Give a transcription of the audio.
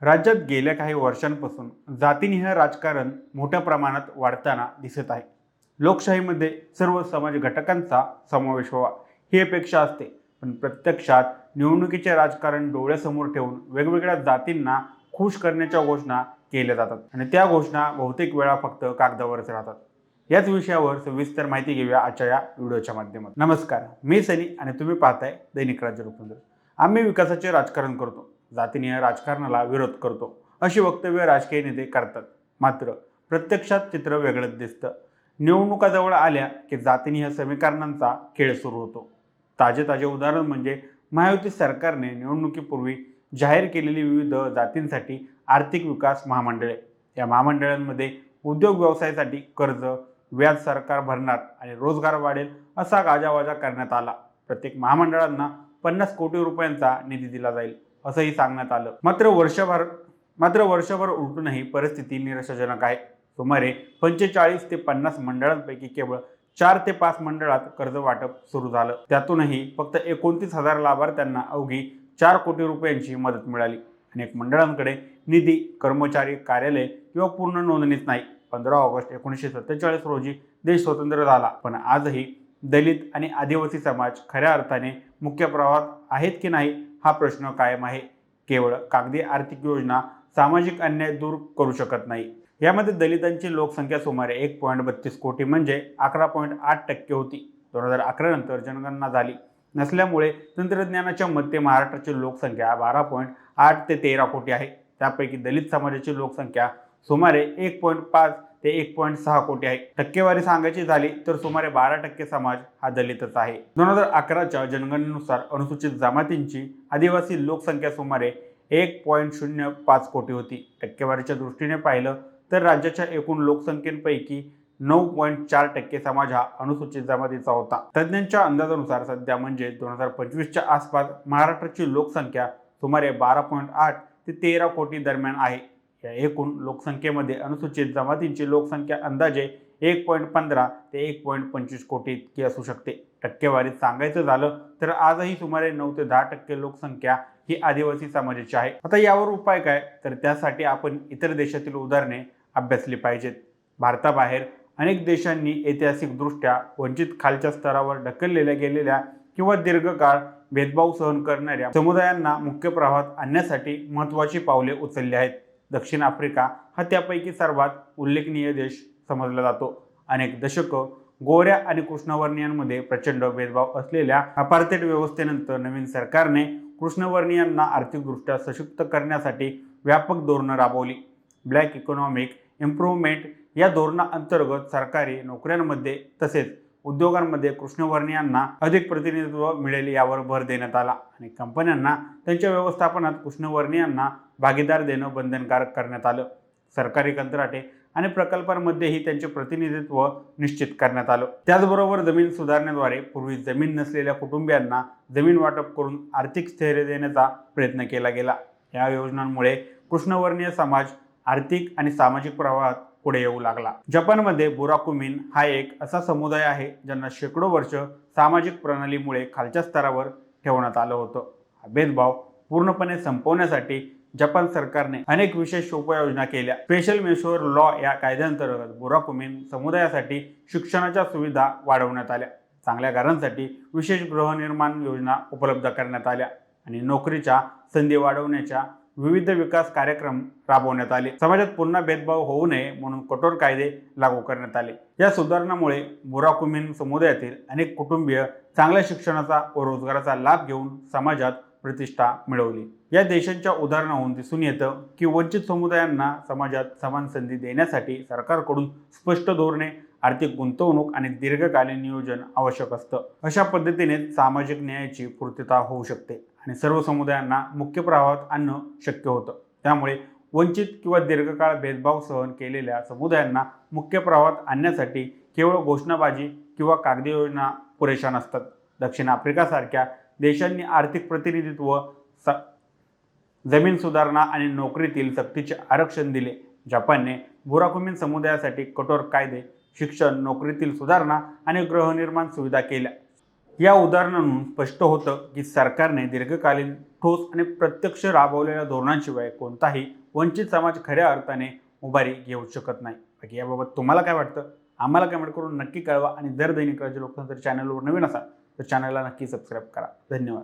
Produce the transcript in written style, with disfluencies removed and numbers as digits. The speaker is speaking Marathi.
राज्यात गेल्या काही वर्षांपासून जातीनिहाय राजकारण मोठ्या प्रमाणात वाढताना दिसत आहे. लोकशाहीमध्ये सर्व समाज घटकांचा समावेश व्हावा ही अपेक्षा असते, पण प्रत्यक्षात निवडणुकीचे राजकारण डोळ्यासमोर ठेवून वेगवेगळ्या जातींना खुश करण्याच्या घोषणा केल्या जातात आणि त्या घोषणा बहुतेक वेळा फक्त कागदावरच राहतात. याच विषयावर सविस्तर माहिती घेऊया आजच्या या व्हिडिओच्या माध्यमातून. नमस्कार, मी सनी आणि तुम्ही पाहताय दैनिक राज्य रूपंदर. आम्ही विकासाचे राजकारण करतो, जातीनिहाय राजकारणाला विरोध करतो अशी वक्तव्य राजकीय नेते करतात. मात्र प्रत्यक्षात चित्र वेगळंच दिसतं. निवडणुका जवळ आल्या की जातीनिहाय समीकरणांचा खेळ सुरू होतो. ताजे उदाहरण म्हणजे महायुती सरकारने निवडणुकीपूर्वी जाहीर केलेली विविध जातींसाठी आर्थिक विकास महामंडळे. या महामंडळांमध्ये उद्योग व्यवसायासाठी कर्ज, व्याज सरकार भरणार आणि रोजगार वाढेल असा गाजावाजा करण्यात आला. प्रत्येक महामंडळांना 50 कोटी रुपयांचा निधी दिला जाईल असंही सांगण्यात आलं. मात्र वर्षभर उलटूनही परिस्थिती निराशाजनक आहे. सुमारे 45 ते 50 मंडळांपैकी केवळ 4 ते 5 मंडळात कर्ज वाटप सुरू झालं. त्यातूनही फक्त 29,000 लाभार्थ्यांना अवघी 4 कोटी रुपयांची मदत मिळाली. अनेक मंडळांकडे निधी, कर्मचारी, कार्यालय किंवा पूर्ण नोंदणीच नाही. 15 ऑगस्ट 1947 रोजी देश स्वतंत्र झाला, पण आजही दलित आणि आदिवासी समाज खऱ्या अर्थाने मुख्य प्रवाहात आहेत की नाही हा प्रश्न कायम आहे. केवळ कागदी आर्थिक योजना सामाजिक अन्याय दूर करू शकत नाही. यामध्ये दलितांची लोकसंख्या सुमारे 1.32 कोटी म्हणजे 11.8% होती. 2011 नंतर जनगणना झाली नसल्यामुळे तंत्रज्ञानाच्या मते महाराष्ट्राची लोकसंख्या 12.8 ते 13 कोटी आहे. त्यापैकी दलित समाजाची लोकसंख्या सुमारे 1.5 ते 1.6 कोटी आहे. टक्केवारी सांगायची झाली तर सुमारे 12% समाज हा दलितच आहे. 2011च्या जनगणनेनुसार अनुसूचित जमातींची आदिवासी लोकसंख्या सुमारे 1.05 कोटी होती. टक्केवारीच्या दृष्टीने पाहिलं तर राज्याच्या एकूण लोकसंख्येपैकी 9.4% समाज हा अनुसूचित जमातीचा होता. तज्ज्ञांच्या अंदाजानुसार सध्या म्हणजे 2025च्या आसपास महाराष्ट्राची लोकसंख्या सुमारे 12.8 ते 13 कोटी दरम्यान आहे. या एकूण लोकसंख्येमध्ये अनुसूचित जमातींची लोकसंख्या अंदाजे 1.15 ते 1.25 कोटी इतकी असू शकते. टक्केवारीत सांगायचं झालं तर आजही सुमारे 9 ते 10% लोकसंख्या ही आदिवासी समाजाची आहे. आता यावर उपाय काय, तर त्यासाठी आपण इतर देशातील उदाहरणे अभ्यासली पाहिजेत. भारताबाहेर अनेक देशांनी ऐतिहासिकदृष्ट्या वंचित खालच्या स्तरावर ढकललेल्या गेलेल्या किंवा दीर्घकाळ भेदभाव सहन करणाऱ्या समुदायांना मुख्य प्रवाहात आणण्यासाठी महत्त्वाची पावले उचलली आहेत. दक्षिण आफ्रिका हा त्यापैकी सर्वात उल्लेखनीय देश समजला जातो. अनेक दशकं गोऱ्या आणि कृष्णवर्णीयांमध्ये प्रचंड भेदभाव असलेल्या अपार्थेड व्यवस्थेनंतर नवीन सरकारने कृष्णवर्णीयांना आर्थिकदृष्ट्या सशक्त करण्यासाठी व्यापक धोरणं राबवली. ब्लॅक इकॉनॉमिक इम्प्रूव्हमेंट या धोरणाअंतर्गत सरकारी नोकऱ्यांमध्ये तसेच उद्योगांमध्ये कृष्णवर्णीयांना अधिक प्रतिनिधित्व मिळेल यावर भर देण्यात आला आणि कंपन्यांना त्यांच्या व्यवस्थापनात कृष्णवर्णीयांना भागीदार देणं बंधनकारक करण्यात आलं. सरकारी कंत्राटे आणि प्रकल्पांमध्येही त्यांचे प्रतिनिधित्व निश्चित करण्यात आलं. त्याचबरोबर जमीन सुधारणेद्वारे पूर्वी जमीन नसलेल्या कुटुंबियांना जमीन वाटप करून आर्थिक स्थैर्य देण्याचा प्रयत्न केला गेला. या योजनांमुळे कृष्णवर्णीय समाज आर्थिक आणि सामाजिक प्रवाहात पुढे येऊ लागला. जपानमध्ये बुराकुमिन हा एक असा समुदाय आहे ज्यांना शेकडो वर्ष सामाजिक प्रणालीमुळे खालच्या स्तरावर ठेवण्यात आलं होतं. हा भेदभाव पूर्णपणे संपवण्यासाठी जपान सरकारने अनेक विशेष उपाययोजना केल्या. स्पेशल मेशोर लॉ या कायद्याअंतर्गत बुराकुमिन समुदायासाठी शिक्षणाच्या सुविधा वाढवण्यात आल्या. चांगल्या घरांसाठी विशेष गृहनिर्माण योजना उपलब्ध करण्यात आल्या आणि नोकरीच्या संधी वाढवण्याच्या विविध विकास कार्यक्रम राबवण्यात आले. समाजात पुन्हा भेदभाव होऊ नये म्हणून कठोर कायदे लागू करण्यात आले. या सुधारणामुळे बुराकुमिन समुदायातील अनेक कुटुंबीय चांगल्या शिक्षणाचा व रोजगाराचा लाभ घेऊन समाजात प्रतिष्ठा मिळवली. या देशांच्या उदाहरणावरून दिसून येतं की वंचित समुदायांना समाजात समान संधी देण्यासाठी सरकारकडून स्पष्ट धोरणे, आर्थिक गुंतवणूक आणि दीर्घकालीन नियोजन आवश्यक असतं. अशा पद्धतीने सामाजिक न्यायाची पूर्तता होऊ शकते आणि सर्व समुदायांना मुख्य प्रवाहात आणणं शक्य होतं. त्यामुळे वंचित किंवा दीर्घकाळ भेदभाव सहन केलेल्या समुदायांना मुख्य प्रवाहात आणण्यासाठी केवळ घोषणाबाजी किंवा कागदी योजना पुरेशा नसतात. दक्षिण आफ्रिकासारख्या देशांनी आर्थिक प्रतिनिधित्व, जमीन सुधारणा आणि नोकरीतील सक्तीचे आरक्षण दिले. जपानने बुराकुमिन समुदायासाठी कठोर कायदे, शिक्षण, नोकरीतील सुधारणा आणि गृहनिर्माण सुविधा केल्या. या उदाहरणांवरून स्पष्ट होतं की सरकारने दीर्घकालीन ठोस आणि प्रत्यक्ष राबवलेल्या धोरणांशिवाय कोणताही वंचित समाज खऱ्या अर्थाने उभारी घेऊ शकत नाही. बाकी याबाबत तुम्हाला काय वाटतं आम्हाला कमेंट करून नक्की कळवा आणि दर दैनिक राज्य लोकतंत्र चॅनलवर नवीन असाल तर चॅनलला नक्की सबस्क्राईब करा. धन्यवाद.